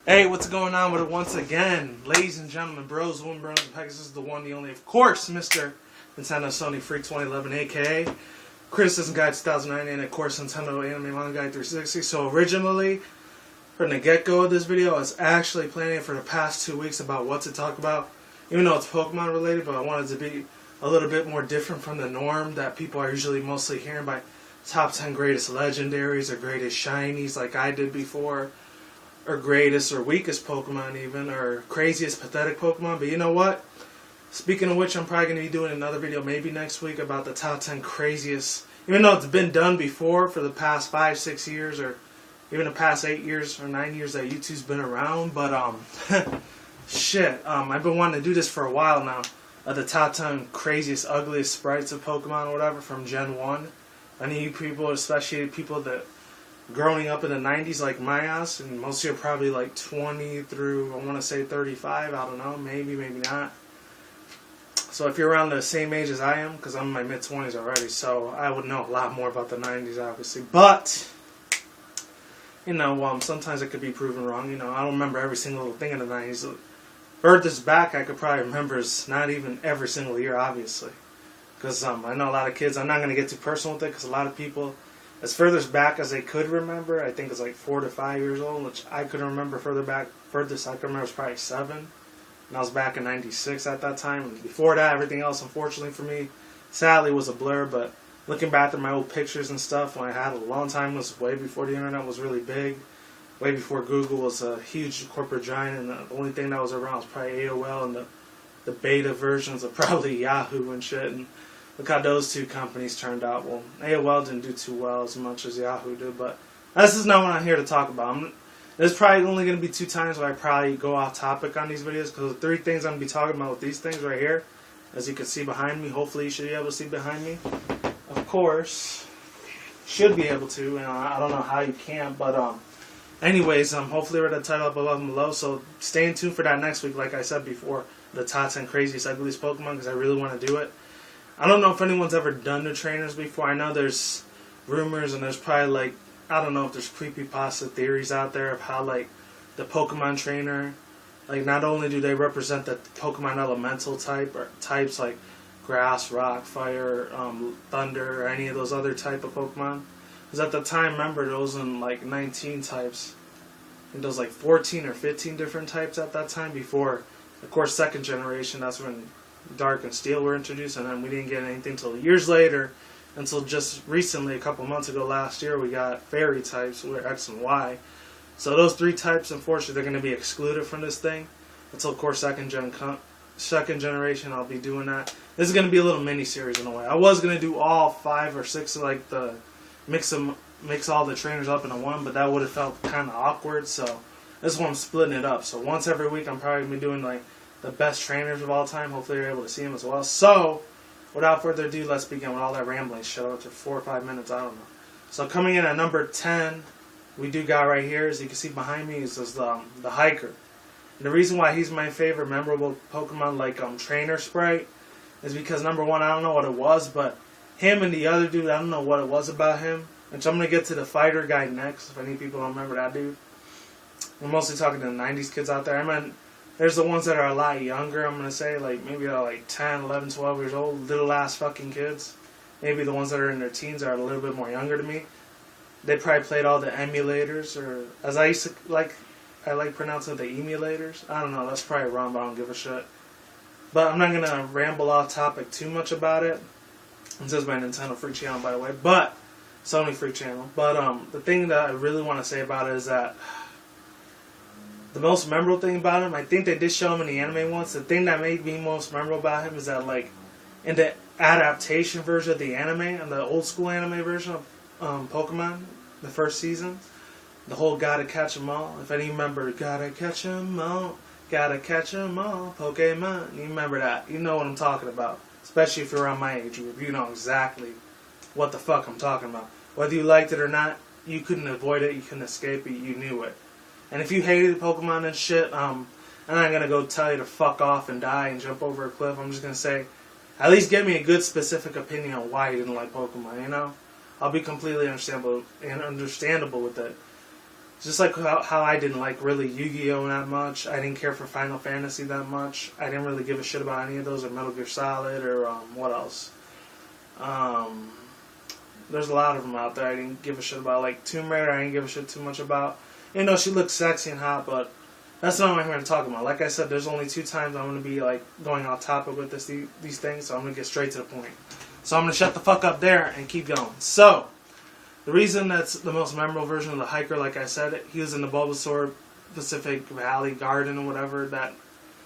Hey, what's going on with it once again? Ladies and gentlemen, bros, women, bros, and Pegasus, the one, the only, of course, Mr. Nintendo Sony Freak 2011, aka Criticism Guide 2009, and of course, Nintendo Anime Manga Guide 360. So originally, from the get-go of this video, I was actually planning for the past 2 weeks about what to talk about, even though it's Pokemon related, but I wanted to be a little bit more different from the norm that people are usually mostly hearing by top 10 greatest legendaries or greatest shinies like I did before, or greatest or weakest Pokemon even, or craziest pathetic Pokemon. But you know what? Speaking of which, I'm probably going to be doing another video maybe next week about the top 10 craziest, even though it's been done before for the past 5-6 years, or even the past 8 years or 9 years that YouTube's been around. But shit, I've been wanting to do this for a while now. The top 10 craziest, ugliest sprites of Pokemon or whatever from Gen 1. Any of you people, especially people that growing up in the 90s like my ass, and most of you are probably like 20 through, I want to say 35, I don't know, maybe not. So if you're around the same age as I am, because I'm in my mid-20s already, so I would know a lot more about the 90s obviously. But, you know, sometimes it could be proven wrong. You know, I don't remember every single thing in the 90s. Furthest back I could probably remember is not even every single year, obviously. Because I know a lot of kids, I'm not going to get too personal with it, because a lot of people, as furthest back as they could remember, I think it's like 4 to 5 years old, which I could remember further back. Furthest I could remember was probably 7, and I was back in '96 at that time. And before that, everything else, unfortunately for me, sadly, was a blur. But looking back at my old pictures and stuff, when I had a long time, was way before the internet was really big, way before Google was a huge corporate giant, and the only thing that was around was probably AOL and the beta versions of probably Yahoo and shit. And look how those two companies turned out. Well, AOL didn't do too well as much as Yahoo did, but this is not what I'm here to talk about. There's probably only going to be 2 times where I probably go off topic on these videos, because the 3 things I'm going to be talking about with these things right here, as you can see behind me, hopefully you should be able to see behind me. Of course, should be able to, you know, I don't know how you can, but anyways, hopefully we're going to title up above and below, so stay tuned for that next week, like I said before, the top 10 craziest, ugliest Pokemon, because I really want to do it. I don't know if anyone's ever done the trainers before. I know there's rumors, and there's probably like, I don't know if there's creepypasta theories out there of how like the Pokemon trainer, like not only do they represent the Pokemon elemental type or types like grass, rock, fire, thunder, or any of those other type of Pokemon. Because at the time, remember, there was in like 19 types. And there was like 14 or 15 different types at that time before, of course, second generation. That's when Dark and Steel were introduced, and then we didn't get anything until years later, until just recently, a couple months ago last year, we got Fairy types, where X and Y. So those 3 types, unfortunately, they're going to be excluded from this thing until, of course, second generation. I'll be doing that. This is going to be a little mini series in a way. I was going to do all 5 or 6 of like the mix all the trainers up into one, but that would have felt kind of awkward. So this one I'm splitting it up. So once every week, I'm probably going to be doing like the best trainers of all time. Hopefully you're able to see them as well. So, without further ado, let's begin with all that rambling shit up to 4 or 5 minutes, I don't know. So coming in at number 10, we do got right here, as you can see behind me, is the Hiker. And the reason why he's my favorite memorable Pokemon, like trainer sprite, is because number 1, I don't know what it was, but him and the other dude, I don't know what it was about him. Which I'm going to get to the fighter guy next, if any people don't remember that dude. We're mostly talking to the 90s kids out there. I mean, there's the ones that are a lot younger, I'm going to say, like maybe they're like 10, 11, 12 years old, little ass fucking kids. Maybe the ones that are in their teens are a little bit more younger to me. They probably played all the emulators, or as I used to I like pronouncing the emulators. I don't know, that's probably wrong, but I don't give a shit. But I'm not going to ramble off topic too much about it. This is my Nintendo Freak channel, by the way, but Sony Freak channel. But the thing that I really want to say about it is that the most memorable thing about him, I think they did show him in the anime once. The thing that made me most memorable about him is that, like, in the adaptation version of the anime, and the old school anime version of Pokemon, the first season, the whole gotta catch 'em all. If any remember, gotta catch 'em all, Pokemon. You remember that. You know what I'm talking about. Especially if you're around my age group. You know exactly what the fuck I'm talking about. Whether you liked it or not, you couldn't avoid it, you couldn't escape it, you knew it. And if you hated Pokemon and shit, I'm not going to go tell you to fuck off and die and jump over a cliff. I'm just going to say, at least give me a good specific opinion on why you didn't like Pokemon, you know? I'll be completely understandable with it. Just like how I didn't like really Yu-Gi-Oh that much. I didn't care for Final Fantasy that much. I didn't really give a shit about any of those, or Metal Gear Solid, or what else? There's a lot of them out there I didn't give a shit about. Like Tomb Raider, I didn't give a shit too much about. You know, she looks sexy and hot, but that's not what I'm here to talk about. Like I said, there's only 2 times I'm going to be like going off topic with these things, so I'm going to get straight to the point. So I'm going to shut the fuck up there and keep going. So, the reason that's the most memorable version of the hiker, like I said, he was in the Bulbasaur Pacific Valley Garden or whatever. I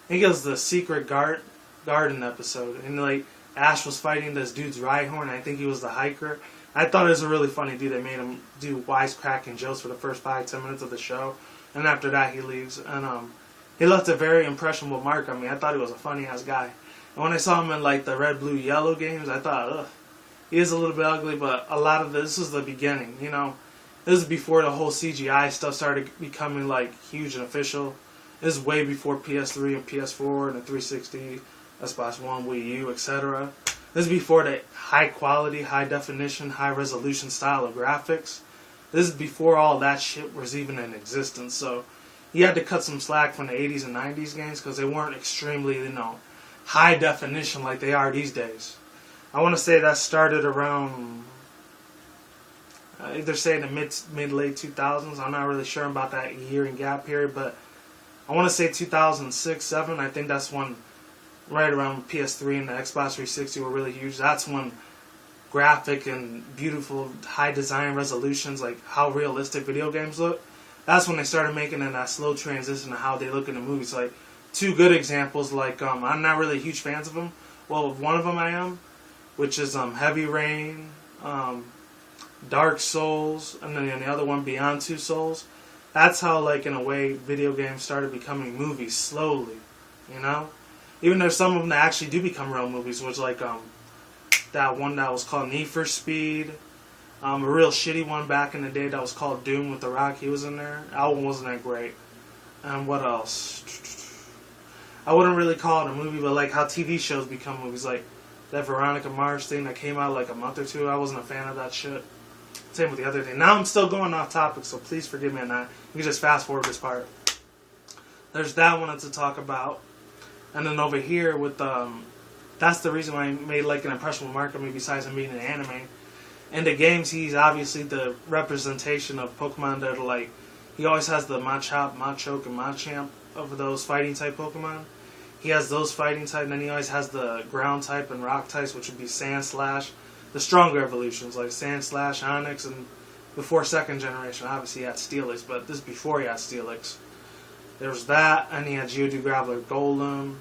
think it was the Secret Garden episode. And like Ash was fighting this dude's Rhyhorn. I think he was the hiker. I thought it was a really funny dude. They made him do wisecracking jokes for the first 5-10 minutes of the show. And after that he leaves. And he left a very impressionable mark on me. I thought he was a funny ass guy. And when I saw him in like the red, blue, yellow games, I thought, ugh. He is a little bit ugly, but a lot of this was the beginning, you know. This is before the whole CGI stuff started becoming like huge and official. This is way before PS3 and PS4 and the 360, Xbox One, Wii U, etc. This is before the high quality, high definition, high resolution style of graphics. This is before all that shit was even in existence. So you had to cut some slack from the 80s and 90s games because they weren't extremely, you know, high definition like they are these days. I want to say that started around, either say in the mid-late 2000s. I'm not really sure about that year and gap period, but I want to say 2006, 7. I think that's when, right around PS3 and the Xbox 360 were really huge. That's when graphic and beautiful high design resolutions, like how realistic video games look, that's when they started making that slow transition to how they look in the movies. Like 2 good examples, like I'm not really huge fans of them. Well, one of them I am, which is Heavy Rain, Dark Souls, and then the other one, Beyond Two Souls. That's how, like, in a way, video games started becoming movies slowly, you know? Even there's some of them that actually do become real movies, which, like, that one that was called Need for Speed, a real shitty one back in the day that was called Doom with The Rock. He was in there. That one wasn't that great. And what else? I wouldn't really call it a movie, but, like, how TV shows become movies, like that Veronica Mars thing that came out like a month or 2, I wasn't a fan of that shit. Same with the other thing. Now I'm still going off topic, so please forgive me on that. You can just fast forward this part. There's that one to talk about. And then over here with, that's the reason why I made like an impressionable mark on me besides him being an anime. In the games, he's obviously the representation of Pokemon that are like, he always has the Machop, Machoke, and Machamp of those fighting type Pokemon. He has those fighting type, and then he always has the ground type and rock types, which would be Sand Slash. The stronger evolutions, like Sand Slash, Onyx, and before 2nd generation, obviously he had Steelix, but this is before he had Steelix. There was that, and he had Geodude, Graveler, Golem,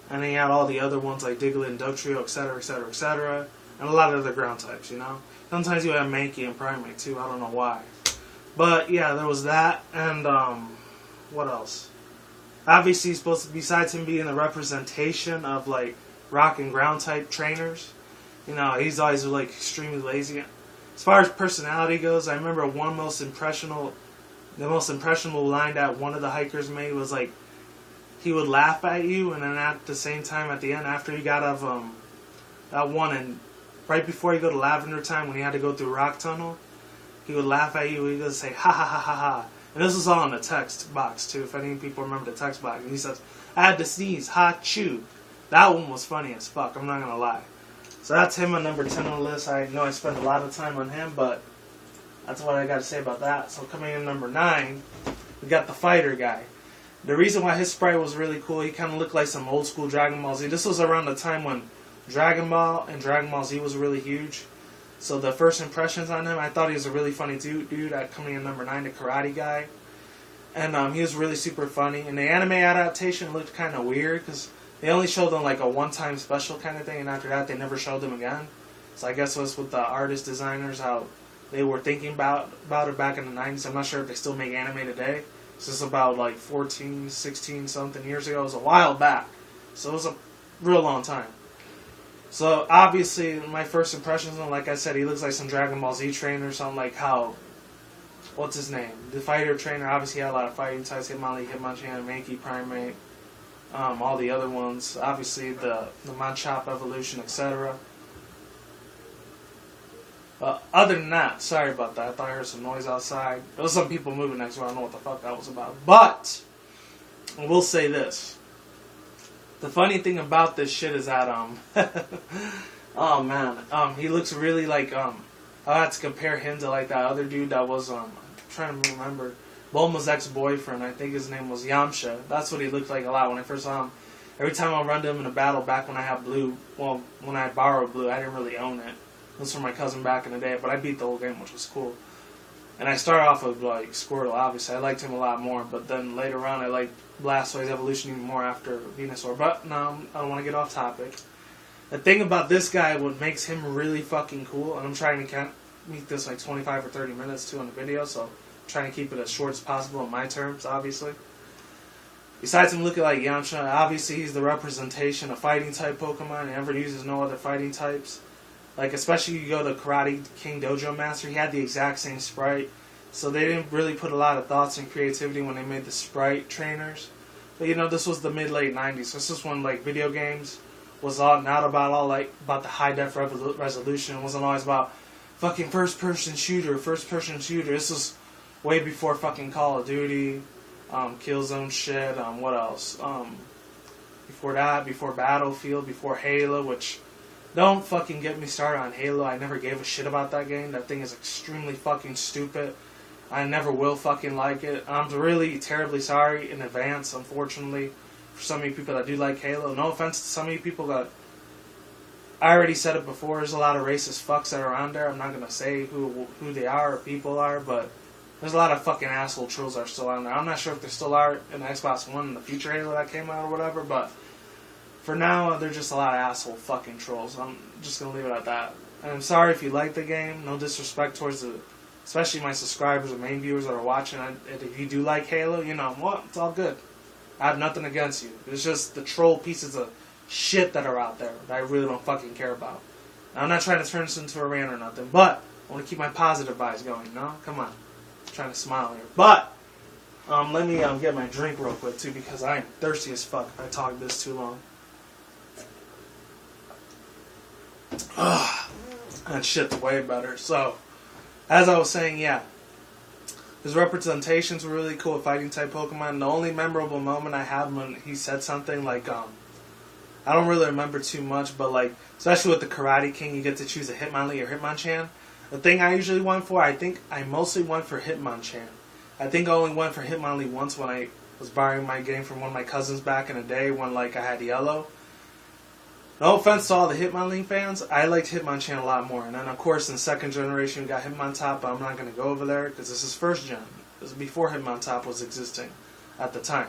and he had all the other ones like Diglett and Dugtrio, etc., etc., etc., and a lot of other ground types, you know? Sometimes you have Mankey and Primeape, too, I don't know why. But, yeah, there was that, and, what else? Obviously, he's supposed to, besides him being a representation of, like, rock and ground type trainers, you know, he's always, like, extremely lazy. As far as personality goes, I remember the most impressionable line that one of the hikers made was, like, he would laugh at you, and then at the same time, at the end, after he got out of, that one, and right before he go to Lavender Time, when he had to go through Rock Tunnel, he would laugh at you, he would say, ha ha ha ha ha. And this is all in the text box, too, if any people remember the text box. And he says, I had to sneeze, ha, chew. That one was funny as fuck, I'm not going to lie. So that's him on number 10 on the list. I know I spent a lot of time on him, but that's what I got to say about that. So coming in number 9, we got the fighter guy. The reason why his sprite was really cool, he kind of looked like some old school Dragon Ball Z. This was around the time when Dragon Ball and Dragon Ball Z was really huge. So the first impressions on him, I thought he was a really funny dude at coming in number 9, the karate guy. And he was really super funny. And the anime adaptation looked kind of weird because they only showed him like a one-time special kind of thing, and after that they never showed him again. So I guess it was with the artist designers, how they were thinking about it back in the 90s. I'm not sure if they still make anime today. This is about like 14, 16 something years ago. It was a while back. So it was a real long time. So obviously my first impressions on, like I said, he looks like some Dragon Ball Z trainer or something, like how, what's his name? The fighter trainer obviously had a lot of fighting types, Hitmonlee, Hitmonchan, Mankey, Primeape, all the other ones. Obviously the Machop evolution, etc. But other than that, sorry about that. I thought I heard some noise outside. There was some people moving next door. I don't know what the fuck that was about. But I will say this. The funny thing about this shit is that oh man, he looks really like I had to compare him to like that other dude that was I'm trying to remember Bulma's ex-boyfriend. I think his name was Yamcha. That's what he looked like a lot when I first saw him. Every time I run to him in a battle back when I had blue, well, when I borrowed blue, I didn't really own it. It was from my cousin back in the day, but I beat the whole game, which was cool. And I started off with like Squirtle, obviously. I liked him a lot more, but then later on I liked Blastoise evolution even more after Venusaur. But no, I don't want to get off topic. The thing about this guy, what makes him really fucking cool, and I'm trying to make this like 25 or 30 minutes too on the video, so I'm trying to keep it as short as possible in my terms, obviously. Besides him looking like Yamcha, obviously he's the representation of fighting type Pokemon. He never uses no other fighting types. Like, especially you go to Karate King Dojo Master, he had the exact same sprite. So they didn't really put a lot of thoughts and creativity when they made the sprite trainers. But you know, this was the mid-late 90s. So this is when like video games was not about the high-def resolution. It wasn't always about fucking first-person shooter. This was way before fucking Call of Duty, Killzone shit, what else? Before that, before Battlefield, before Halo, which... Don't fucking get me started on Halo. I never gave a shit about that game. That thing is extremely fucking stupid. I never will fucking like it. I'm really terribly sorry in advance, unfortunately, for some of you people that do like Halo. No offense to some of you people that... I already said it before, there's a lot of racist fucks that are around there. I'm not going to say who they are or people are, but there's a lot of fucking asshole trolls that are still on there. I'm not sure if there still are in the Xbox One in the future Halo that came out or whatever, but... For now, they're just a lot of asshole fucking trolls. I'm just going to leave it at that. And I'm sorry if you like the game. No disrespect towards especially my subscribers and main viewers that are watching. And if you do like Halo, you know what? It's all good. I have nothing against you. It's just the troll pieces of shit that are out there that I really don't fucking care about. Now, I'm not trying to turn this into a rant or nothing, but I want to keep my positive vibes going, you know? Come on. I'm trying to smile here. But, let me get my drink real quick, too, because I am thirsty as fuck if I talk this too long. That shit's way better. So, as I was saying, yeah, his representations were really cool with fighting type Pokemon. The only memorable moment I had when he said something like, I don't really remember too much, but like, especially with the Karate King, you get to choose a Hitmonlee or Hitmonchan. The thing I usually went for, I think I mostly went for Hitmonchan. I think I only went for Hitmonlee once when I was borrowing my game from one of my cousins back in the day when like I had yellow. No offense to all the Hitmonlee fans, I liked Hitmonchan a lot more. And then, of course, in second generation, we got Hitmontop, but I'm not going to go over there because this is first gen. This is before Hitmontop was existing at the time.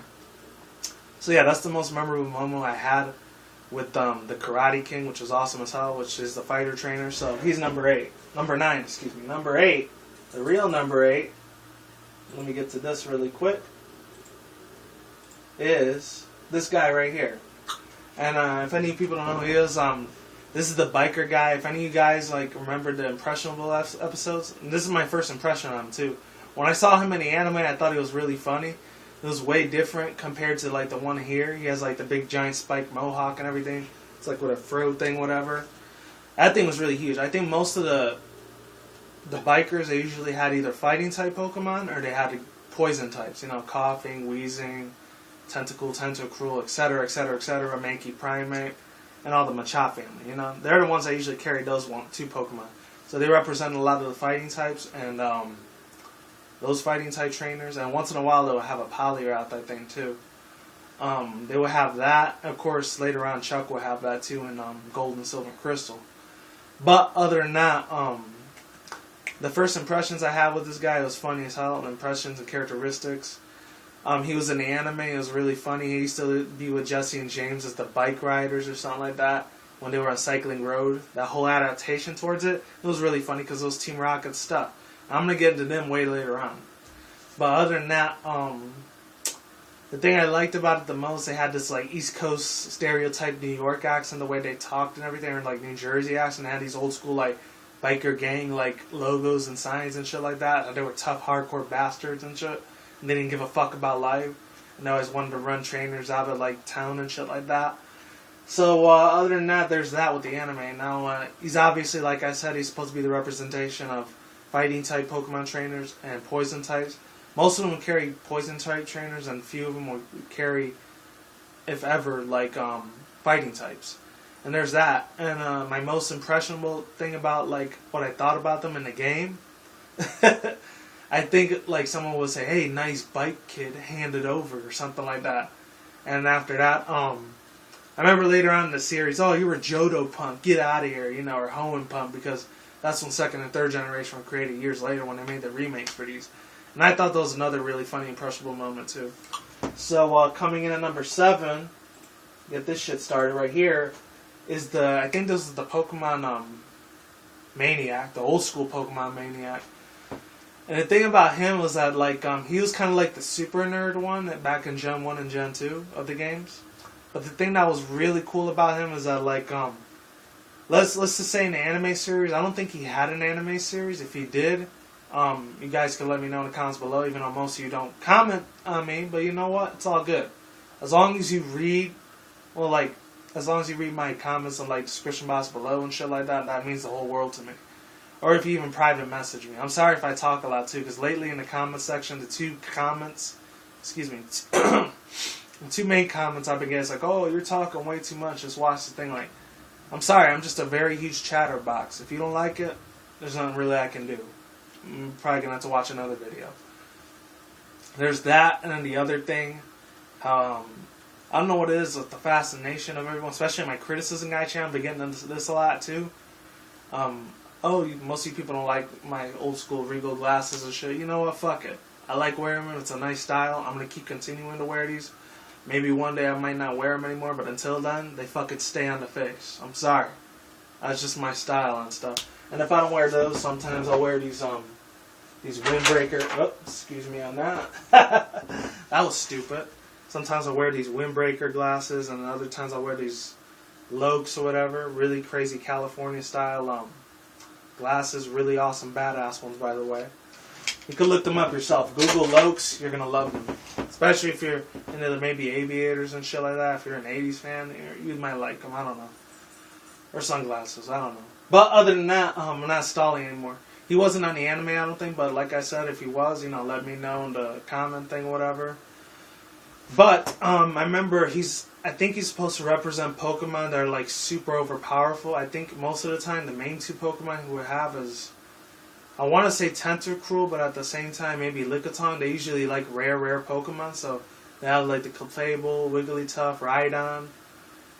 So, yeah, that's the most memorable moment I had with the Karate King, which was awesome as hell, which is the fighter trainer. So, he's number 8. Number 9, excuse me. Number 8, the real number 8, let me get to this really quick, is this guy right here. And if any people don't know who he is, this is the biker guy. If any of you guys like remember the Impressionable episodes, and this is my first impression on him too. When I saw him in the anime, I thought he was really funny. It was way different compared to like the one here. He has like the big giant spike mohawk and everything. It's like with a fro thing, whatever. That thing was really huge. I think most of the bikers, they usually had either fighting type Pokemon or they had poison types. You know, coughing, wheezing, Tentacruel, etc., Mankey Primate, and all the Machop family, you know. They're the ones that usually carry those two Pokemon. So they represent a lot of the fighting types, and those fighting type trainers, and once in a while they'll have a Poliwrath, I think, too. They will have that. Of course, later on, Chuck will have that, too, in Gold and Silver Crystal. But other than that, the first impressions I had with this guy was funny as hell, impressions and characteristics. He was in the anime. It was really funny. He used to be with Jesse and James as the bike riders or something like that when they were on Cycling Road. That whole adaptation towards it was really funny because those Team Rocket stuff. I'm going to get into them way later on. But other than that, the thing I liked about it the most, they had this like East Coast stereotype New York accent, the way they talked and everything, or like New Jersey accent. They had these old school like biker gang like logos and signs and shit like that. They were tough, hardcore bastards and shit. And they didn't give a fuck about life. And they always wanted to run trainers out of like town and shit like that. So other than that, there's that with the anime. Now he's obviously, like I said, he's supposed to be the representation of fighting type Pokemon trainers and poison types. Most of them will carry poison type trainers, and few of them will carry, if ever, like fighting types. And there's that. And my most impressionable thing about like what I thought about them in the game, I think like someone would say, "Hey, nice bike, kid, hand it over," or something like that. And after that, I remember later on in the series, "Oh, you were Johto Pump, get out of here," or Hoenn Pump, because that's when second and third generation were created years later when they made the remakes for these. And I thought that was another really funny, impressionable moment too. So coming in at number 7, get this shit started right here, is I think this is the Pokemon Maniac, the old school Pokemon Maniac. And the thing about him was that like he was kind of like the super nerd one back in Gen 1 and Gen 2 of the games. But the thing that was really cool about him is that like let's just say in the anime series, I don't think he had an anime series. If he did, you guys can let me know in the comments below, even though most of you don't comment on me. But you know what? It's all good. As long as you read, as long as you read my comments and like description box below and shit like that, that means the whole world to me. Or if you even private message me. I'm sorry if I talk a lot too, because lately in the comment section, the two main comments I've been getting is like, "Oh, you're talking way too much, just watch the thing." Like, I'm sorry, I'm just a very huge chatterbox. If you don't like it, there's nothing really I can do. I'm probably going to have to watch another video. There's that, and then the other thing, I don't know what it is with the fascination of everyone, especially my criticism guy channel. I've been getting into this a lot too. Most of you people don't like my old school Regal glasses and shit. You know what? Fuck it. I like wearing them. It's a nice style. I'm going to keep continuing to wear these. Maybe one day I might not wear them anymore, but until then, they fucking stay on the face. I'm sorry. That's just my style and stuff. And if I don't wear those, sometimes I'll wear these windbreaker. Oh, excuse me on that. That was stupid. Sometimes I'll wear these windbreaker glasses, and other times I'll wear these lolz or whatever. Really crazy California style glasses. Really awesome, badass ones, by the way. You can look them up yourself. Google lolz, you're gonna love them. Especially if you're into maybe aviators and shit like that. If you're an 80s fan, you might like them. I don't know. Or sunglasses. I don't know. But other than that, I'm not stalling anymore. He wasn't on the anime, I don't think. But like I said, if he was, let me know in the comment thing or whatever. But I remember I think he's supposed to represent Pokemon that are like super overpowerful. I think most of the time the main two Pokemon he would have is, I want to say Tentacruel, but at the same time maybe Lickitung. They usually like rare Pokemon, so they have like the Clefable, Wigglytuff, Rhydon.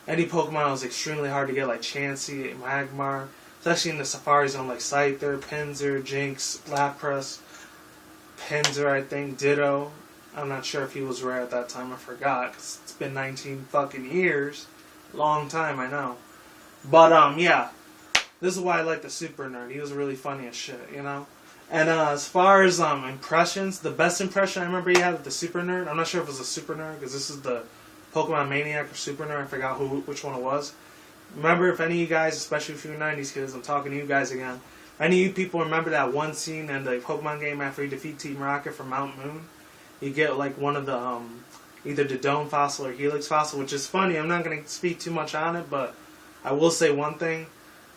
Any Pokemon that was extremely hard to get, like Chansey, Magmar, especially in the Safari Zone, like Scyther, Pinsir, Jinx, Lapras, Pinsir, I think, Ditto. I'm not sure if he was rare at that time, I forgot, because it's been 19 fucking years. Long time, I know. But, yeah. This is why I like the Super Nerd. He was really funny as shit, And as far as impressions, the best impression I remember he had with the Super Nerd, I'm not sure if it was a Super Nerd, because this is the Pokemon Maniac or Super Nerd, I forgot which one it was. Remember, if any of you guys, especially if you're 90s kids, I'm talking to you guys again, any of you people remember that one scene in the Pokemon game after you defeat Team Rocket from Mount Moon? You get like one of the, either the Dome Fossil or Helix Fossil, which is funny. I'm not going to speak too much on it, but I will say one thing.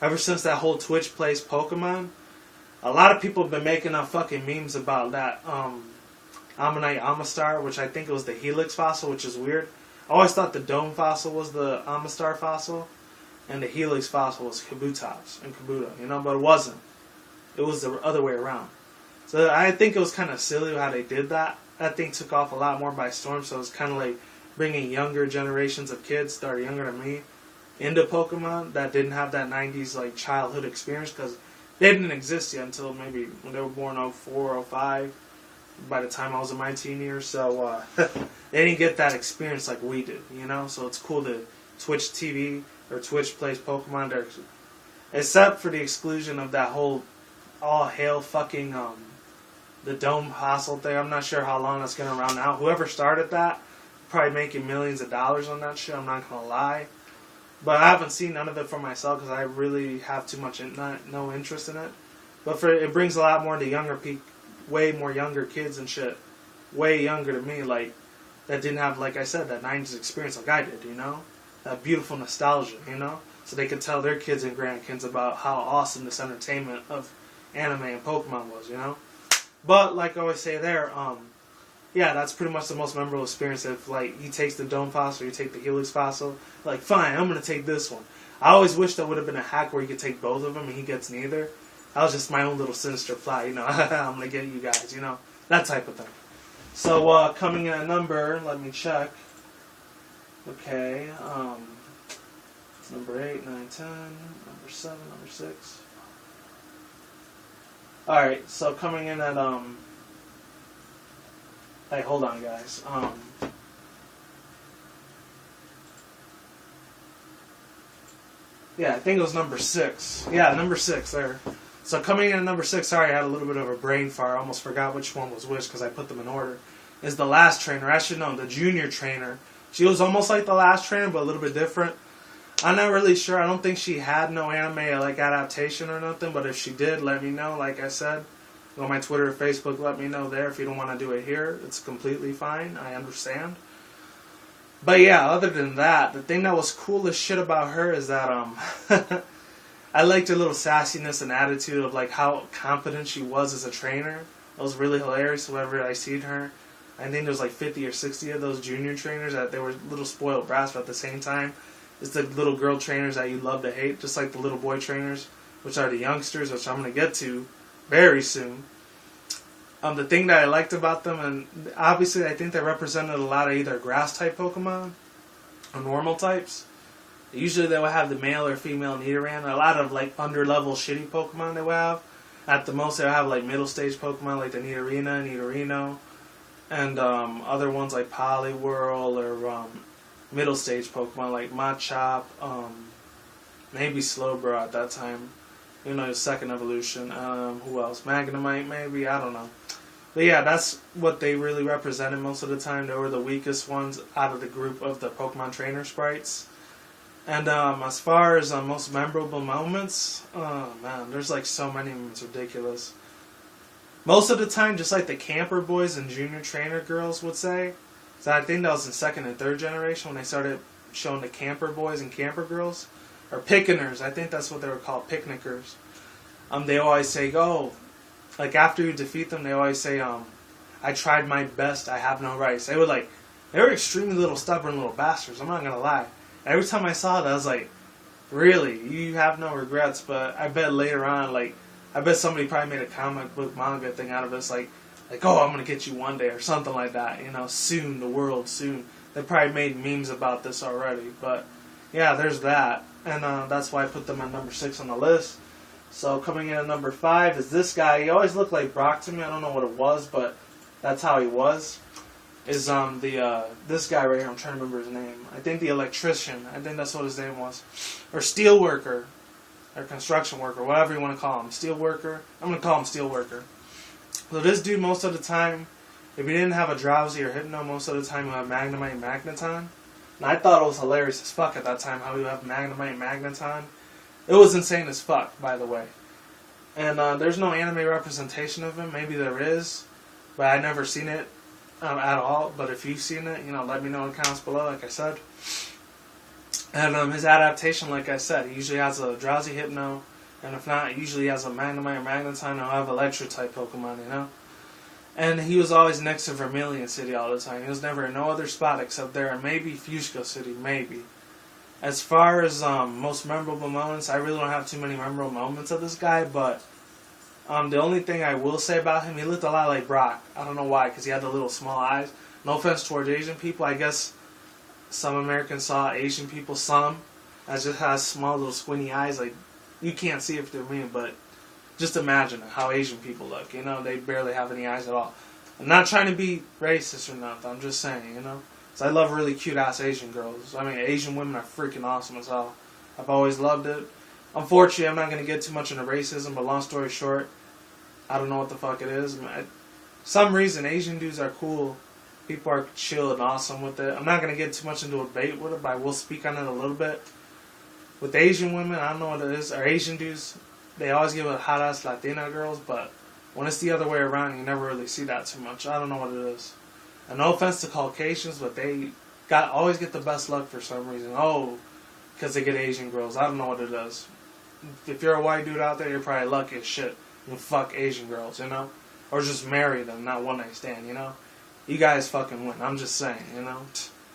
Ever since that whole Twitch plays Pokemon, a lot of people have been making up fucking memes about that Ammonite Amistar, which I think it was the Helix Fossil, which is weird. I always thought the Dome Fossil was the Amistar Fossil, and the Helix Fossil was Kabutops and Kabuto, but it wasn't. It was the other way around. So I think it was kind of silly how they did that. That thing took off a lot more by storm, so it was kind of like bringing younger generations of kids that are younger than me into Pokemon that didn't have that 90s like childhood experience, because they didn't exist yet until maybe when they were born 04, 05, by the time I was in my teen years. So they didn't get that experience like we did, So it's cool to Twitch TV or Twitch plays Pokemon there, except for the exclusion of that whole all hail fucking the Dome Fossil thing. I'm not sure how long that's going to run out. Whoever started that probably making millions of dollars on that shit. I'm not going to lie. But I haven't seen none of it for myself because I really have too much no interest in it. But it brings a lot more to younger way more younger kids and shit, way younger than me, like that didn't have, like I said, that 90s experience like I did, that beautiful nostalgia, you know? So they can tell their kids and grandkids about how awesome this entertainment of anime and Pokemon was, you know? But, like I always say there, yeah, that's pretty much the most memorable experience. If, like, he takes the Dome Fossil, you take the Helix Fossil, like, fine, I'm going to take this one. I always wish there would have been a hack where you could take both of them and he gets neither. That was just my own little sinister plot, you know? I'm going to get you guys, you know? That type of thing. So, coming in at number, let me check. Okay, number 8, 9, 10, number 7, number 6. Alright, so coming in at, hey, hold on, guys. Yeah, I think it was number 6. Yeah, number 6, there. So coming in at number 6, sorry, I had a little bit of a brain fart. I almost forgot which one was which because I put them in order. Is the last trainer. Actually, no, the junior trainer. She was almost like the last trainer, but a little bit different. I'm not really sure. I don't think she had no anime like adaptation or nothing, but if she did, let me know. Like I said, go on my Twitter or Facebook, let me know there. If you don't want to do it here, it's completely fine. I understand. But yeah, other than that, the thing that was cool as shit about her is that I liked her little sassiness and attitude of like how confident she was as a trainer. It was really hilarious whenever I seen her. I think there's like 50 or 60 of those junior trainers that they were little spoiled brats, but at the same time, it's the little girl trainers that you love to hate, just like the little boy trainers, which are the youngsters, which I'm going to get to very soon. The thing that I liked about them, and obviously I think they represented a lot of either grass-type Pokemon or normal types. Usually they would have the male or female Nidoran, a lot of like under-level shitty Pokemon they would have. At the most they would have like middle-stage Pokemon like the Nidorina, Nidorino, and other ones like Poliwhirl or middle stage Pokemon like Machop, maybe Slowbro at that time, you know, second evolution. Who else? Magnemite maybe, I don't know. But yeah, that's what they really represented most of the time. They were the weakest ones out of the group of the Pokemon trainer sprites. And as far as most memorable moments, oh man, there's like so many of them, it's ridiculous. Most of the time, just like the camper boys and junior trainer girls would say, so I think that was in second and third generation when they started showing the camper boys and camper girls, or picnickers. I think that's what they were called, picnickers. They always say, oh, like after you defeat them, they always say, I tried my best, I have no rights. They were extremely little stubborn little bastards, I'm not gonna lie. Every time I saw that, I was like, really, you have no regrets? But I bet later on, like, I bet somebody probably made a comic book manga thing out of this, like, oh, I'm gonna get you one day or something like that, you know, soon, the world, soon. They probably made memes about this already, but yeah, there's that, and that's why I put them at number 6 on the list. So coming in at number 5 is this guy. He always looked like Brock to me. I don't know what it was, but that's how he was. Is this guy right here? I'm trying to remember his name. I think the electrician. I think that's what his name was, or steel worker. Or construction worker, whatever you want to call him. Steel worker. I'm going to call him steel worker. So this dude, most of the time, if he didn't have a Drowsy or Hypno, most of the time he would have Magnemite and Magneton. And I thought it was hilarious as fuck at that time how he would have Magnemite and Magneton. It was insane as fuck, by the way. And there's no anime representation of him. Maybe there is, but I never seen it at all. But if you've seen it, you know, let me know in the comments below, like I said. And his adaptation, like I said, he usually has a Drowsy Hypno, and if not, he usually has a Magnemite or Magneton, and he'll have Electro-type Pokemon, you know? And he was always next to Vermilion City all the time. He was never in no other spot except there, and maybe Fuchsia City, maybe. As far as most memorable moments, I really don't have too many memorable moments of this guy, but the only thing I will say about him, he looked a lot like Brock. I don't know why, because he had the little small eyes. No offense towards Asian people, I guess some Americans saw Asian people, some, as just has small little squinty eyes. Like, you can't see if they're mean, but just imagine how Asian people look. You know, they barely have any eyes at all. I'm not trying to be racist or nothing. I'm just saying, you know. So I love really cute-ass Asian girls. I mean, Asian women are freaking awesome as hell. I've always loved it. Unfortunately, I'm not going to get too much into racism, but long story short, I don't know what the fuck it is. Some reason, Asian dudes are cool. People are chill and awesome with it. I'm not going to get too much into a debate with it, but I will speak on it a little bit. With Asian women, I don't know what it is. Or Asian dudes, they always give it hot-ass Latina girls, but when it's the other way around, you never really see that too much. I don't know what it is. And no offense to Caucasians, but they always get the best luck for some reason. Oh, because they get Asian girls. I don't know what it is. If you're a white dude out there, you're probably lucky as shit. You fuck Asian girls, you know? Or just marry them, not one night stand, you know? You guys fucking win. I'm just saying, you know?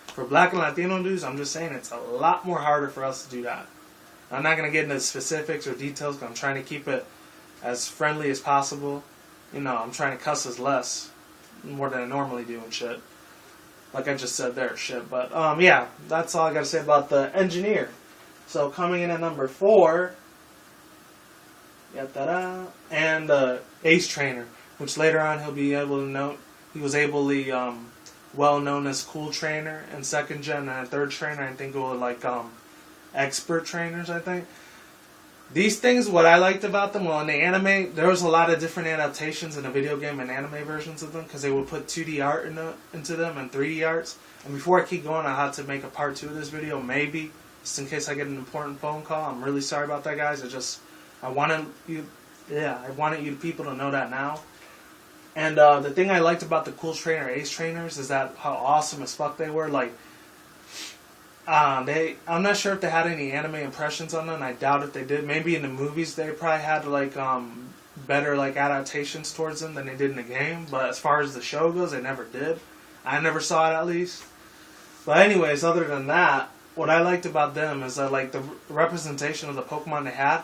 For black and Latino dudes, I'm just saying it's a lot more harder for us to do that. I'm not going to get into specifics or details because I'm trying to keep it as friendly as possible. You know, I'm trying to cuss as less, more than I normally do and shit. Like I just said there, shit. But, yeah, that's all I got to say about the engineer. So, coming in at number 4, and the ace trainer, which later on he'll be able to note, he was ably well known as cool trainer and second gen and third trainer. I think it was like expert trainers, I think. These things, what I liked about them, well, in the anime, there was a lot of different adaptations in the video game and anime versions of them because they would put 2D art into them and 3D arts. And before I keep going, I had to make a part 2 of this video, maybe, just in case I get an important phone call. I'm really sorry about that, guys. I wanted you people to know that now. And the thing I liked about the cool trainer ace trainers is that how awesome as fuck they were. Like, I'm not sure if they had any anime impressions on them. I doubt if they did. Maybe in the movies they probably had like better like adaptations towards them than they did in the game. But as far as the show goes, they never did. I never saw it at least. But anyways, other than that, what I liked about them is that like the representation of the Pokemon they had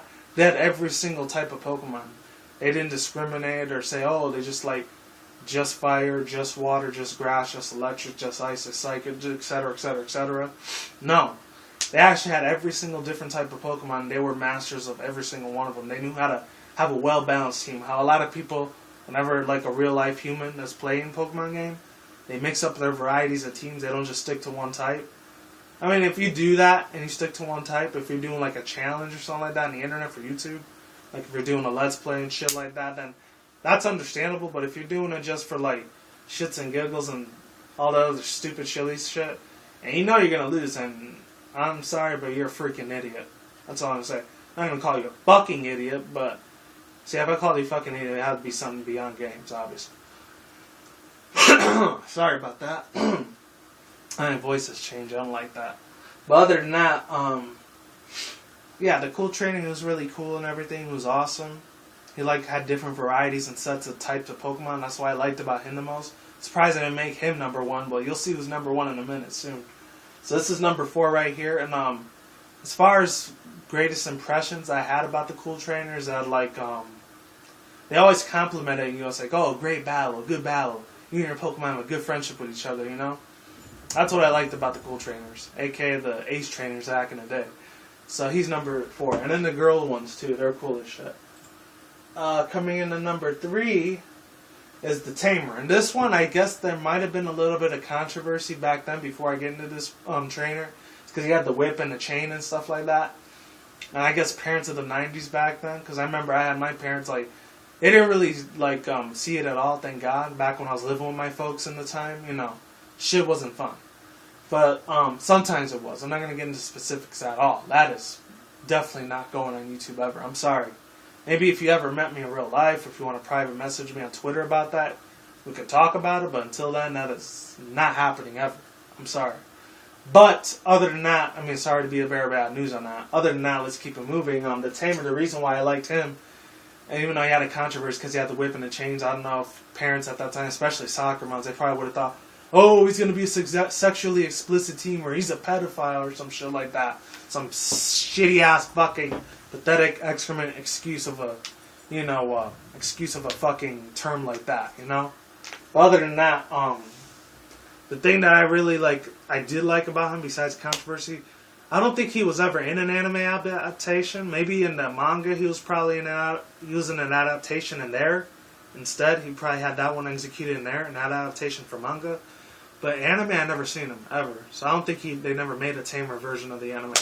every single type of Pokemon. They didn't discriminate or say, oh, they just like just fire, just water, just grass, just electric, just ice, just psychic, etc., etc., etc. No. They actually had every single different type of Pokemon. They were masters of every single one of them. They knew how to have a well-balanced team. How a lot of people, whenever like a real-life human that's playing Pokemon game, they mix up their varieties of teams. They don't just stick to one type. I mean, if you do that and you stick to one type, if you're doing like a challenge or something like that on the internet for YouTube, like if you're doing a Let's Play and shit like that, then that's understandable. But if you're doing it just for like shits and giggles and all the other stupid silly shit, and you know you're going to lose, and I'm sorry, but you're a freaking idiot. That's all I'm saying. I'm not going to call you a fucking idiot, but see, if I called you a fucking idiot, it had to be something beyond games, obviously. Sorry about that. My voice has changed. I don't like that. But other than that, yeah, the cool training was really cool and everything. It was awesome. He like had different varieties and sets of types of Pokemon. That's what I liked about him the most. Surprised I didn't make him number 1, but you'll see who's number 1 in a minute soon. So this is number 4 right here. And as far as greatest impressions I had about the cool trainers, that like they always complimented you. It's like, oh, great battle, good battle. You and your Pokemon have a good friendship with each other, you know? That's what I liked about the cool trainers, aka the ace trainers back in the day. So he's number 4. And then the girl ones too, they're cool as shit. Coming in at number 3 is the Tamer. And this one, I guess there might have been a little bit of controversy back then before I get into this trainer. It's because he had the whip and the chain and stuff like that. And I guess parents of the 90s back then, because I remember I had my parents, like, they didn't really, like, see it at all, thank God. Back when I was living with my folks in the time, you know, shit wasn't fun. But sometimes it was. I'm not going to get into specifics at all. That is definitely not going on YouTube ever. I'm sorry. Maybe if you ever met me in real life, if you want to private message me on Twitter about that, we could talk about it. But until then, that is not happening ever. I'm sorry. But other than that, I mean, sorry to be a very bad news on that. Other than that, let's keep it moving. The Tamer, the reason why I liked him, and even though he had a controversy because he had the whip and the chains, I don't know if parents at that time, especially soccer moms, they probably would have thought, oh, he's going to be a sexually explicit team, or he's a pedophile or some shit like that. Some shitty-ass fucking pathetic excrement excuse of a fucking term like that, you know? But other than that, the thing that I really I did like about him, besides controversy, I don't think he was ever in an anime adaptation. Maybe in the manga he was probably in an adaptation in there. Instead, he probably had that one executed in there, an adaptation for manga. But anime, I never seen him, ever. So I don't think they never made a tamer version of the anime.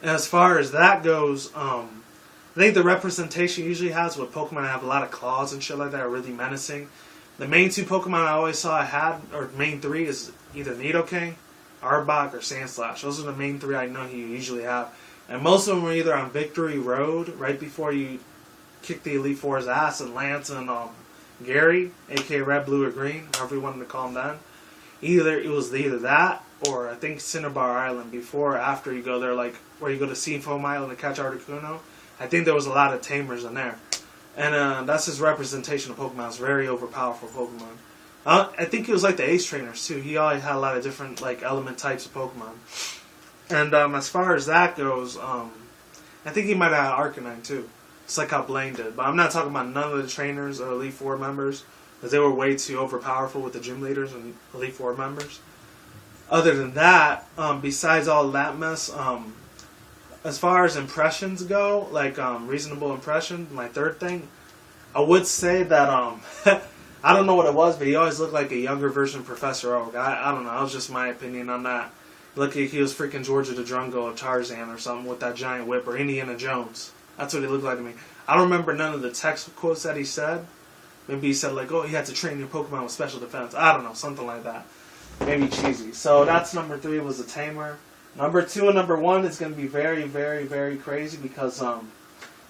And as far as that goes, I think the representation usually has with Pokemon that have a lot of claws and shit like that are really menacing. The main 2 Pokemon I always saw I had, or main 3, is either Nidoking, Arbok, or Sandslash. Those are the main 3 I know you usually have. And most of them were either on Victory Road, right before you kick the Elite Four's ass, and Lance and Gary, aka Red, Blue, or Green, however you wanted to call him then. either that or I think Cinnabar Island before or after you go there, like where you go to Seafoam Island to catch Articuno. I think there was a lot of tamers in there. And that's his representation of Pokemon. It's very overpowerful Pokemon. I think he was like the ace trainers too. He always had a lot of different like element types of Pokemon. And as far as that goes, I think he might have had Arcanine too. It's like how Blaine did. But I'm not talking about none of the trainers or Elite Four members, because they were way too overpowerful with the gym leaders and Elite Four members. Other than that, besides all that mess, as far as impressions go, like reasonable impression, my third thing, I would say that I don't know what it was, but he always looked like a younger version of Professor Oak. I don't know. That was just my opinion on that. Look like he was freaking Georgia the Drungo or Tarzan or something with that giant whip, or Indiana Jones. That's what he looked like to me. I don't remember none of the text quotes that he said. Maybe he said like, "Oh, you had to train your Pokemon with special defense." I don't know, something like that. Maybe cheesy. So that's number 3 was a tamer. Number 2 and number 1 is going to be very, very, very crazy because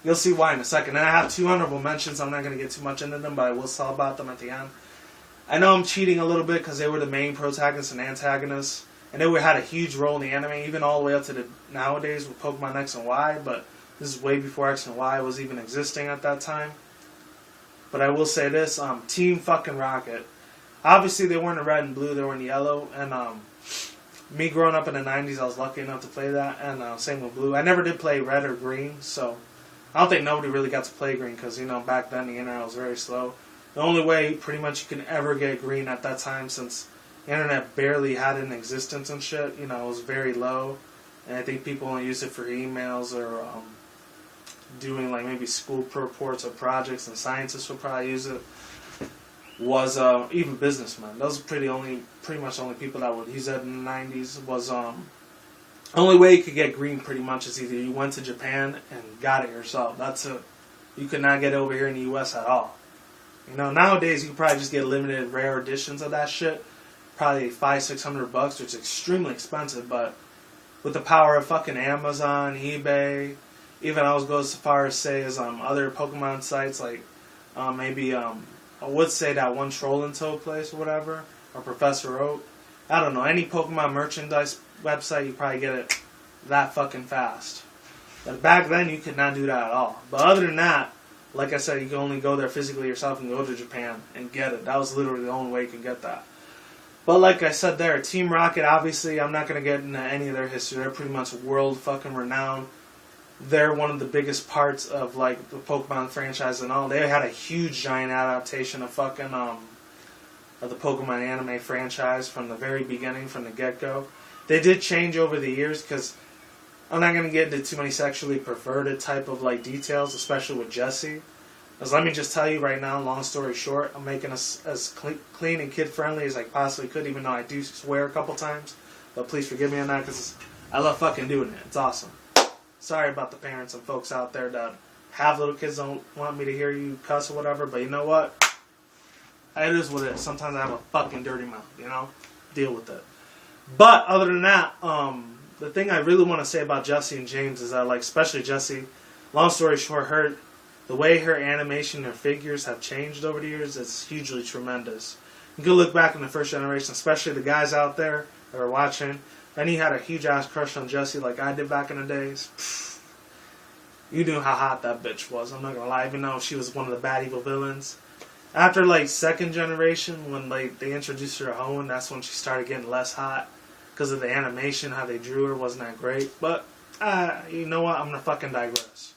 you'll see why in a second. And I have 2 honorable mentions. I'm not going to get too much into them, but I will talk about them at the end. I know I'm cheating a little bit because they were the main protagonists and antagonists, and they had a huge role in the anime, even all the way up to the nowadays with Pokemon X and Y. But this is way before X and Y was even existing at that time. But I will say this: Team fucking Rocket. Obviously, they weren't in red and blue; they were in yellow. And me growing up in the '90s, I was lucky enough to play that. And same with blue. I never did play red or green, so I don't think nobody really got to play green because back then the internet was very slow. The only way, pretty much, you can ever get green at that time, since the internet barely had an existence and shit. It was very low, and I think people only used it for emails or doing like maybe school reports or projects, and scientists would probably use it. Was even businessmen. Those are pretty much the only people that would use it in the 90s. Was only way you could get green pretty much is either you went to Japan and got it yourself. That's it. You could not get it over here in the US at all. Nowadays you could probably just get limited rare editions of that shit. Probably $500-600, which is extremely expensive, but with the power of fucking Amazon, eBay, even I was go as far as say as other Pokemon sites like maybe I would say that one Troll and Toad place or whatever, or Professor Oak. I don't know, any Pokemon merchandise website, you probably get it that fucking fast. But back then, you could not do that at all. But other than that, like I said, you can only go there physically yourself and go to Japan and get it. That was literally the only way you could get that. But like I said there, Team Rocket, obviously, I'm not going to get into any of their history. They're pretty much world fucking renowned. They're one of the biggest parts of like the Pokemon franchise and all. They had a huge giant adaptation of fucking of the Pokemon anime franchise from the very beginning, from the get-go. They did change over the years because I'm not going to get into too many sexually perverted type of like details, especially with Jessie. Because let me just tell you right now, long story short, I'm making us as clean and kid-friendly as I possibly could, even though I do swear a couple times. But please forgive me on that because I love fucking doing it. It's awesome. Sorry about the parents and folks out there that have little kids don't want me to hear you cuss or whatever, but you know what? It is what it is. Sometimes I have a fucking dirty mouth, Deal with it. But other than that, the thing I really want to say about Jessie and James is that, like, especially Jessie, long story short, the way her animation, her figures have changed over the years is hugely tremendous. You can look back in the first generation, especially the guys out there that are watching. And he had a huge-ass crush on Jessie like I did back in the days. Pfft. You knew how hot that bitch was. I'm not going to lie, even though she was one of the bad evil villains. After, like, second generation, when like they introduced her to Hoenn, that's when she started getting less hot. Because of the animation, how they drew her wasn't that great. But, you know what? I'm going to fucking digress.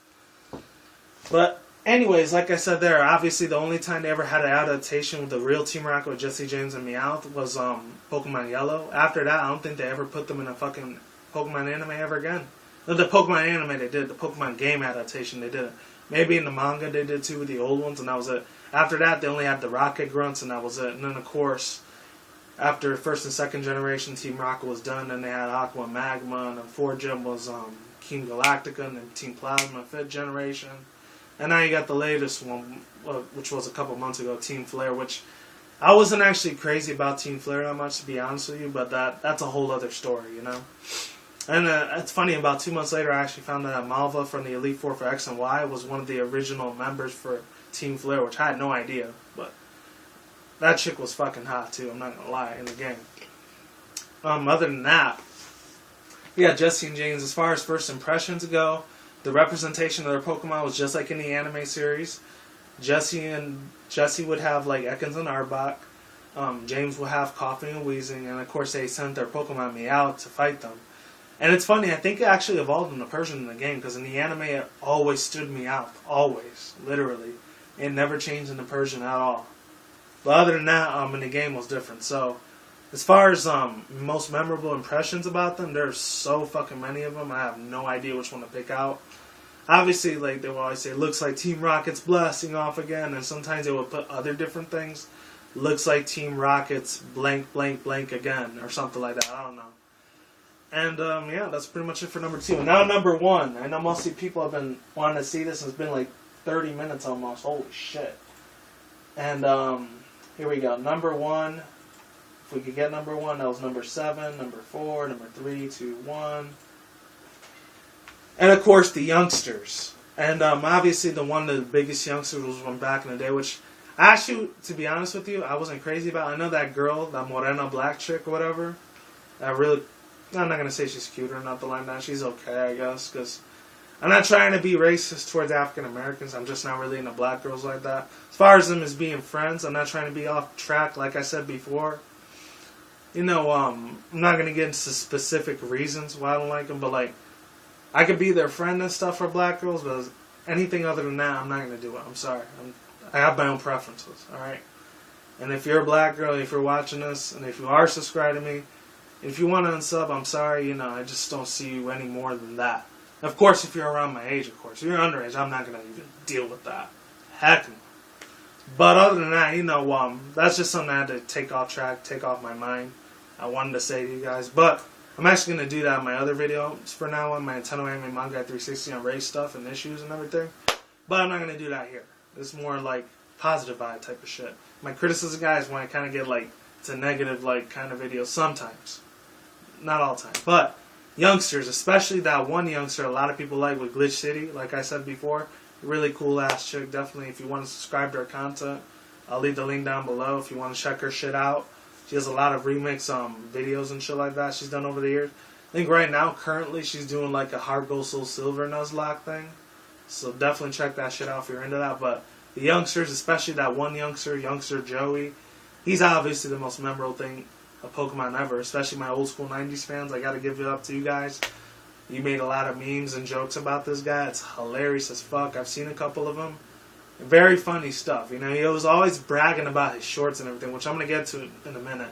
But, anyways, like I said there, obviously the only time they ever had an adaptation with the real Team Rocket with Jessie James and Meowth was Pokemon Yellow. After that, I don't think they ever put them in a fucking Pokemon anime ever again. No, the Pokemon anime they did, the Pokemon game adaptation they did. Maybe in the manga they did too with the old ones, and that was it. After that, they only had the Rocket Grunts, and that was it. And then, of course, after first and second generation, Team Rocket was done, and they had Aqua and Magma, and then fourth gen was Team Galactica, and then Team Plasma, fifth generation. And now you got the latest one, which was a couple months ago, Team Flare, which I wasn't actually crazy about Team Flare that much, to be honest with you, but that's a whole other story, And it's funny, about 2 months later, I actually found out that Malva from the Elite Four for X and Y was one of the original members for Team Flare, which I had no idea. But that chick was fucking hot too. I'm not gonna lie, in the game. Other than that, yeah, Jesse and James. As far as first impressions go, the representation of their Pokemon was just like in the anime series. Jesse would have like Ekans and Arbok. James would have coughing and wheezing, and of course they sent their Pokemon Meow to fight them. And it's funny, I think it actually evolved into Persian in the game, because in the anime it always stood Meow, always, literally. It never changed into Persian at all. But other than that, in the game it was different. So, as far as most memorable impressions about them, there's so fucking many of them, I have no idea which one to pick out. Obviously, like they will always say, looks like Team Rocket's blasting off again, and sometimes they will put other different things. Looks like Team Rocket's blank, blank, blank again, or something like that. I don't know. And, yeah, that's pretty much it for number 2. And now number 1. I know mostly people have been wanting to see this, and it's been like 30 minutes almost. Holy shit. And, here we go. Number 1. If we could get number 1, that was number 7, number 4, number 3, 2, 1. And, of course, the youngsters. And, obviously, the one of the biggest youngsters was from back in the day, which... Actually, to be honest with you, I wasn't crazy about it. I know that girl, that Morena black chick or whatever, I'm not going to say she's cute or nothing like that. She's okay, I guess, because I'm not trying to be racist towards African Americans. I'm just not really into black girls like that. As far as them as being friends, I'm not trying to be off track, like I said before. You know, I'm not going to get into specific reasons why I don't like them, but, like, I could be their friend and stuff for black girls, but anything other than that, I'm not going to do it. I'm sorry. I have my own preferences, alright? And if you're a black girl, if you're watching this, and if you are subscribed to me, if you want to unsub, I'm sorry, you know, I just don't see you any more than that. Of course, if you're around my age, of course. If you're underage, I'm not going to even deal with that. Heck no. But other than that, you know, that's just something I had to take off track, take off my mind. I wanted to say to you guys. But I'm actually going to do that in my other videos for now on, my Nintendo Anime Manga 360 on race stuff and issues and everything. But I'm not going to do that here. It's more like positive vibe type of shit. My criticism, guys, when I kind of get like, it's a negative like kind of video sometimes. Not all the time. But youngsters, especially that one youngster a lot of people like with Glitch City, like I said before, really cool ass chick. Definitely, if you want to subscribe to her content, I'll leave the link down below if you want to check her shit out. She has a lot of remix videos and shit like that she's done over the years. I think right now, currently, she's doing like a Heart Gold Soul Silver Nuzlocke thing. So definitely check that shit out if you're into that. But the youngsters, especially that one youngster Joey, he's obviously the most memorable thing of Pokemon ever. Especially my old school 90s fans. I gotta give it up to you guys. You made a lot of memes and jokes about this guy. It's hilarious as fuck. I've seen a couple of them. Very funny stuff. You know, he was always bragging about his shorts and everything, which I'm gonna get to in a minute.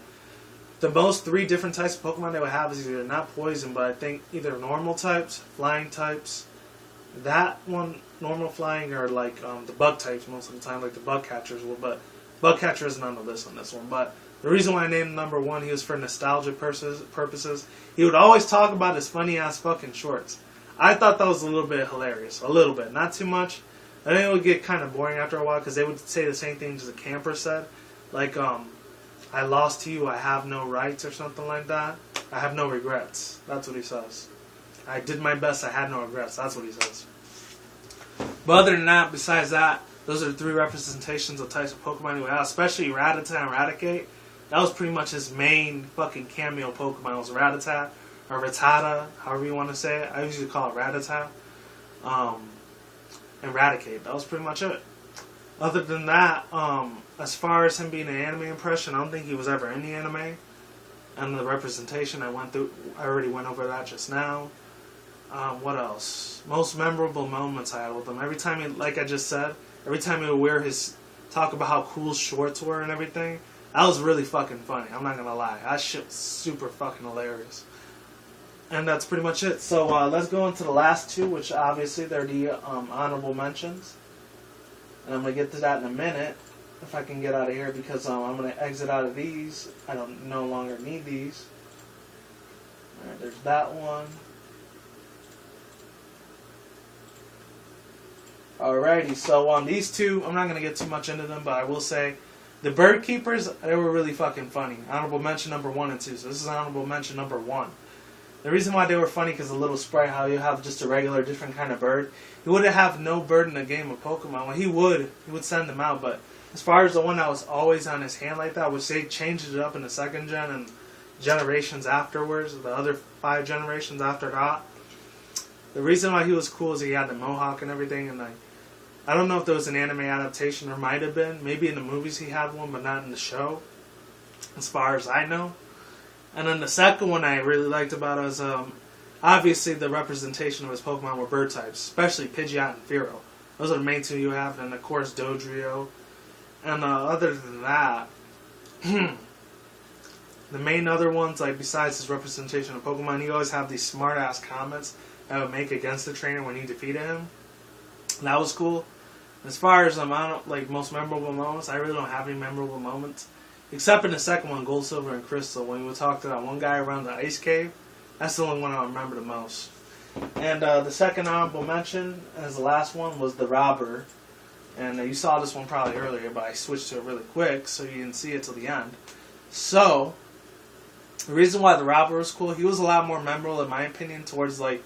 The most 3 different types of Pokemon they would have is either not poison, but I think either normal types, flying types. That one, normal flying, or like the bug types most of the time, like the bug catchers will, but bug catcher isn't on the list on this one. But the reason why I named him number 1, he was for nostalgic purposes. He would always talk about his funny ass fucking shorts. I thought that was a little bit hilarious, a little bit, not too much. I think it would get kind of boring after a while because they would say the same things the camper said, like I lost to you, I have no rights, or something like that. I have no regrets. That's what he says. I did my best, I had no regrets. That's what he says. But other than that, besides that, those are the 3 representations of types of Pokemon he would have, especially Rattata and Raticate. That was pretty much his main fucking cameo Pokemon. It was Rattata, or Rattata, however you want to say it. I usually call it Rattata. And Raticate. That was pretty much it. Other than that, as far as him being an anime impression, I don't think he was ever in the anime. And the representation I already went over that just now. What else? Most memorable moments I had with him. Every time he, like I just said, every time he would wear his, talk about how cool shorts were and everything, that was really fucking funny. I'm not gonna lie. That shit was super fucking hilarious. And that's pretty much it. So let's go into the last 2, which obviously they're the honorable mentions. And I'm going to get to that in a minute, if I can get out of here, because I'm going to exit out of these. I don't no longer need these. Alright, there's that one. Alrighty, so these 2, I'm not going to get too much into them, but I will say, the Bird Keepers, they were really fucking funny. Honorable mention number 1 and 2, so this is honorable mention number 1. The reason why they were funny because the little sprite, how you have just a regular, different kind of bird. He wouldn't have no bird in a game of Pokemon. Well, he would send them out, but As far as the one that was always on his hand like that, which they changed it up in the second gen and generations afterwards, the other 5 generations after that. The reason why he was cool is he had the mohawk and everything, and I don't know if there was an anime adaptation, or might have been. Maybe in the movies he had one, but not in the show, as far as I know. And then the second one I really liked about it was, obviously the representation of his Pokemon were bird types, especially Pidgeot and Fearow. Those are the main 2 you have, and of course Dodrio. And other than that, the main other ones, like besides his representation of Pokemon, he always have these smart-ass comments that would make against the trainer when he defeated him. And that was cool. As far as like most memorable moments, I really don't have any memorable moments. Except in the second one, Gold, Silver, and Crystal, when we would talk to that one guy around the ice cave. That's the only one I remember the most. And the second honorable mention, as the last one, was the robber. And you saw this one probably earlier, but I switched to it really quick, so you didn't see it till the end. So, the reason why the robber was cool, he was a lot more memorable, in my opinion, towards like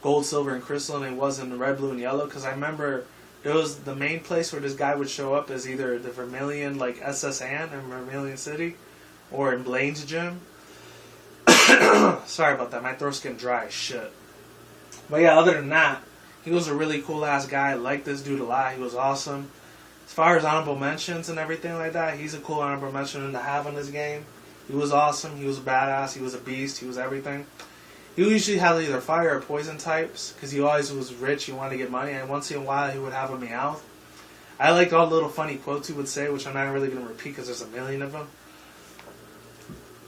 Gold, Silver, and Crystal than he was in the Red, Blue, and Yellow. Because I remember it was the main place where this guy would show up as either the Vermilion, like SS Ann in Vermilion City, or in Blaine's gym. Sorry about that, my throat's getting dry as shit. But yeah, other than that, he was a really cool ass guy. I liked this dude a lot. He was awesome. As far as honorable mentions and everything like that, he's a cool honorable mention to have in this game. He was awesome. He was a badass. He was a beast. He was everything. He usually had either fire or poison types because he always was rich. He wanted to get money. And once in a while, he would have a Meowth. I liked all the little funny quotes he would say, which I'm not really going to repeat because there's a million of them.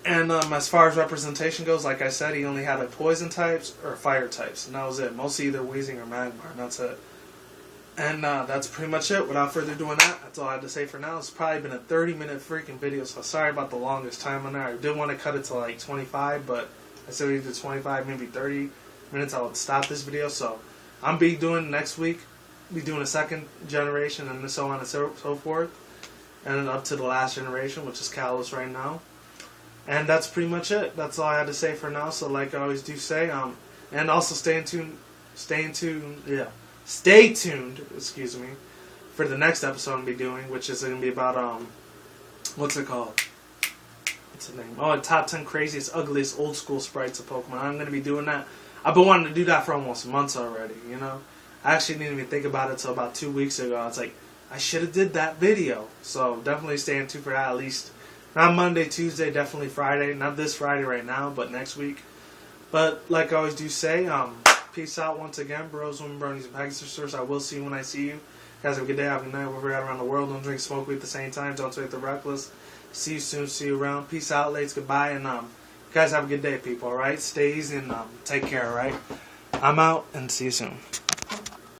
And as far as representation goes, like I said, he only had like poison types or fire types, and that was it. Mostly either Weezing or Magmar, and that's it. And that's pretty much it. Without further ado on that, that's all I had to say for now. It's probably been a 30-minute freaking video, so sorry about the longest time on there. I did want to cut it to like 25, but I said either 25, maybe 30 minutes, I would stop this video. So I'm be doing next week, be doing a second generation, and so on and so forth, and then up to the last generation, which is Kalos right now. And that's pretty much it. That's all I had to say for now. So like I always do say, and also stay tuned, excuse me, for the next episode I'm going to be doing, which is going to be about, what's it called? What's the name? Oh, top 10 craziest, ugliest, old school sprites of Pokemon. I'm going to be doing that. I've been wanting to do that for almost months already, you know? I actually didn't even think about it until about 2 weeks ago. I was like, I should have did that video. So definitely stay tuned for that at least. Not Monday, Tuesday, definitely Friday. Not this Friday right now, but next week. But like I always do say, peace out once again, bros, women, bronies, and pegasisters. I will see you when I see you. Guys, have a good day, have a good night, wherever you're at around the world. Don't drink, smoke weed at the same time. Don't take the reckless. See you soon, see you around. Peace out, ladies, goodbye, and guys, have a good day, people, alright? Stay easy and take care, alright? I'm out, and see you soon.